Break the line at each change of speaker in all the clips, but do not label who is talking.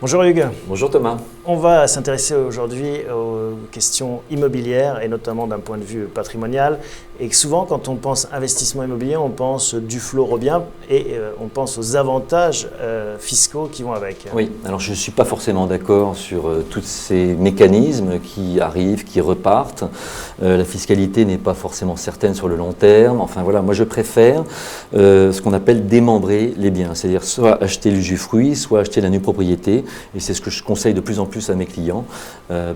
Bonjour Hugues.
Bonjour Thomas.
On va s'intéresser aujourd'hui aux questions immobilières et notamment d'un point de vue patrimonial. Et souvent, quand on pense investissement immobilier, on pense Duflot Robien et on pense aux avantages fiscaux qui vont avec.
Oui, alors je ne suis pas forcément d'accord sur tous ces mécanismes qui arrivent, qui repartent. La fiscalité n'est pas forcément certaine sur le long terme. Enfin voilà, moi je préfère ce qu'on appelle démembrer les biens, c'est-à-dire soit acheter l'usufruit, soit acheter la nue propriété. Et c'est ce que je conseille de plus en plus à mes clients.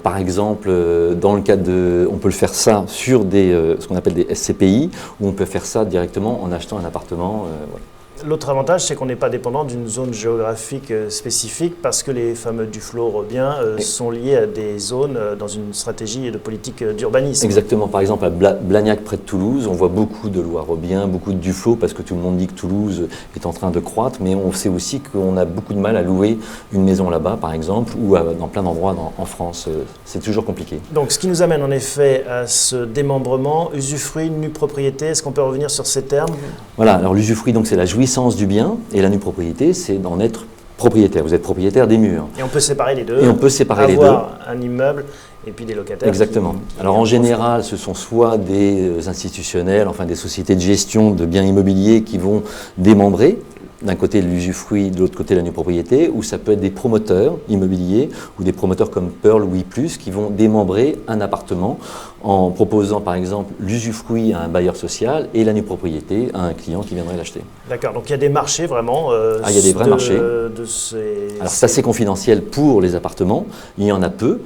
Par exemple, dans le cadre de, on peut le faire ça sur ce qu'on appelle des SCPI, ou on peut faire ça directement en achetant un appartement. Voilà.
L'autre avantage, c'est qu'on n'est pas dépendant d'une zone géographique spécifique parce que les fameux Duflot Robien sont liés à des zones dans une stratégie de politique d'urbanisme.
Exactement. Par exemple, à Blagnac, près de Toulouse, on voit beaucoup de lois Robien, beaucoup de Duflot, parce que tout le monde dit que Toulouse est en train de croître, mais on sait aussi qu'on a beaucoup de mal à louer une maison là-bas, par exemple, ou dans plein d'endroits en France. C'est toujours compliqué.
Donc, ce qui nous amène en effet à ce démembrement, usufruit, nue propriété. Est-ce qu'on peut revenir sur ces termes ?
Voilà. Alors, l'usufruit, donc, c'est la jouissance du bien, et la nue propriété, c'est d'en être propriétaire. Vous êtes propriétaire des murs.
Et on peut séparer les deux.
Et on peut séparer les deux.
Avoir un immeuble et puis des locataires.
Exactement. Alors en général, ce sont soit des institutionnels, enfin des sociétés de gestion de biens immobiliers qui vont démembrer. D'un côté l'usufruit, de l'autre côté la nue propriété, ou ça peut être des promoteurs immobiliers ou des promoteurs comme Pearl ou WePlus qui vont démembrer un appartement en proposant par exemple l'usufruit à un bailleur social et la nue propriété à un client qui viendrait l'acheter.
D'accord, donc il y a des marchés vraiment
il y a des vrais marchés. Alors
c'est
assez confidentiel pour les appartements, il y en a peu.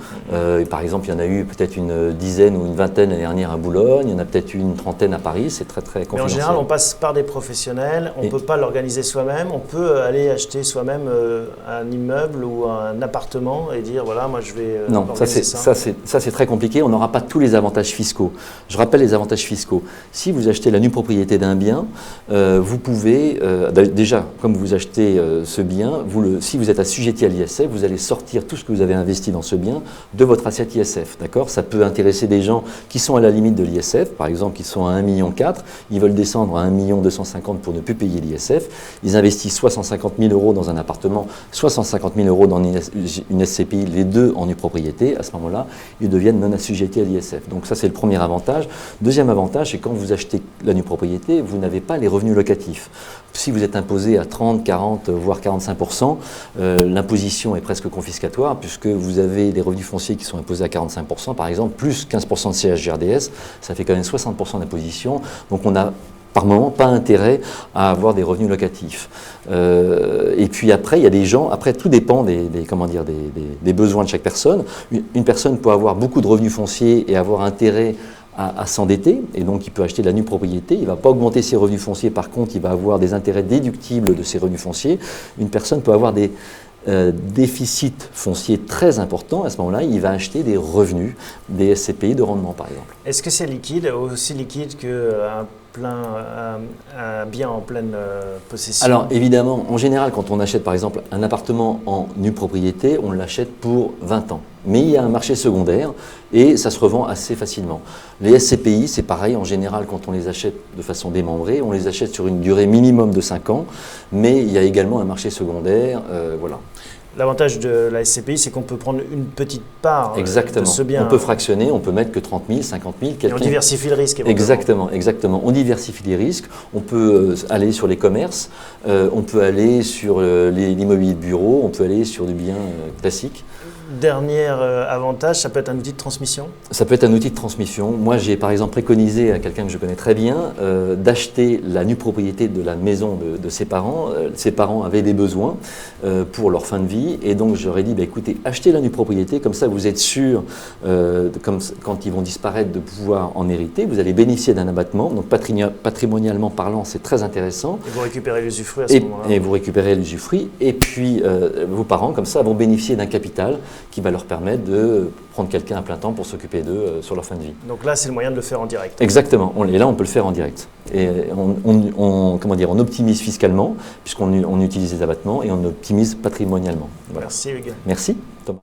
Par exemple, il y en a eu peut-être une dizaine ou une vingtaine l'année dernière à Boulogne, il y en a peut-être une trentaine à Paris, c'est très très confidentiel.
Mais en général, on passe par des professionnels, on ne peut pas l'organiser soi-même, on peut aller acheter soi-même un immeuble ou un appartement et dire voilà, moi je vais
non, ça c'est très compliqué, on n'aura pas tous les avantages fiscaux. Je rappelle les avantages fiscaux. Si vous achetez la nue propriété d'un bien, vous pouvez, déjà, comme vous achetez ce bien, si vous êtes assujetti à l'ISF, vous allez sortir tout ce que vous avez investi dans ce bien de votre assiette ISF. D'accord ? Ça peut intéresser des gens qui sont à la limite de l'ISF, par exemple, qui sont à 1,4 million, ils veulent descendre à 1,250 million pour ne plus payer l'ISF. Ils investissent soit 150 000 euros dans un appartement, soit 150 000 euros dans une SCPI, les deux en nue propriété. À ce moment-là, ils deviennent non assujettis à l'ISF. Donc ça, c'est le premier avantage. Deuxième avantage, c'est quand vous achetez la nue propriété, vous n'avez pas les revenus locatifs. Si vous êtes imposé à 30, 40, voire 45%, l'imposition est presque confiscatoire puisque vous avez des revenus fonciers qui sont imposés à 45%, par exemple, plus 15% de CSG-RDS, ça fait quand même 60% d'imposition. Donc on a par moment pas intérêt à avoir des revenus locatifs. Et puis après, il y a des gens, après tout dépend des besoins de chaque personne. Une personne peut avoir beaucoup de revenus fonciers et avoir intérêt à s'endetter, et donc il peut acheter de la nue propriété, il ne va pas augmenter ses revenus fonciers, par contre il va avoir des intérêts déductibles de ses revenus fonciers. Une personne peut avoir des déficits fonciers très importants, à ce moment-là il va acheter des revenus, des SCPI de rendement par exemple.
Est-ce que c'est liquide, aussi liquide qu'un bien en pleine possession?
Alors évidemment, en général, quand on achète par exemple un appartement en nue propriété, on l'achète pour 20 ans. Mais il y a un marché secondaire et ça se revend assez facilement. Les SCPI, c'est pareil, en général, quand on les achète de façon démembrée, on les achète sur une durée minimum de 5 ans, mais il y a également un marché secondaire, voilà.
L'avantage de la SCPI, c'est qu'on peut prendre une petite part
Exactement.
de ce bien.
On peut fractionner, on peut mettre que 30 000, 50 000.
Et on diversifie le risque.
Exactement, exactement. On diversifie les risques. On peut aller sur les commerces, on peut aller sur l'immobilier de bureau, on peut aller sur du bien classique.
Dernier avantage, ça peut être un outil de transmission?
Ça peut être un outil de transmission. Moi, j'ai par exemple préconisé à quelqu'un que je connais très bien d'acheter la nue propriété de la maison de ses parents. Ses parents avaient des besoins pour leur fin de vie et donc j'aurais dit, écoutez, achetez la nue propriété, comme ça vous êtes sûr, comme, quand ils vont disparaître, de pouvoir en hériter. Vous allez bénéficier d'un abattement, donc patrimonialement parlant, c'est très intéressant.
Et vous récupérez l'usufruit à ce moment-là.
Et vous récupérez l'usufruit et puis vos parents, comme ça, vont bénéficier d'un capital qui va leur permettre de prendre quelqu'un à plein temps pour s'occuper d'eux sur leur fin de vie.
Donc là, c'est le moyen de le faire en direct.
Exactement. Et là, on peut le faire en direct. Et on optimise fiscalement, puisqu'on utilise les abattements, et on optimise patrimonialement.
Voilà. Merci Hugues.
Merci Thomas.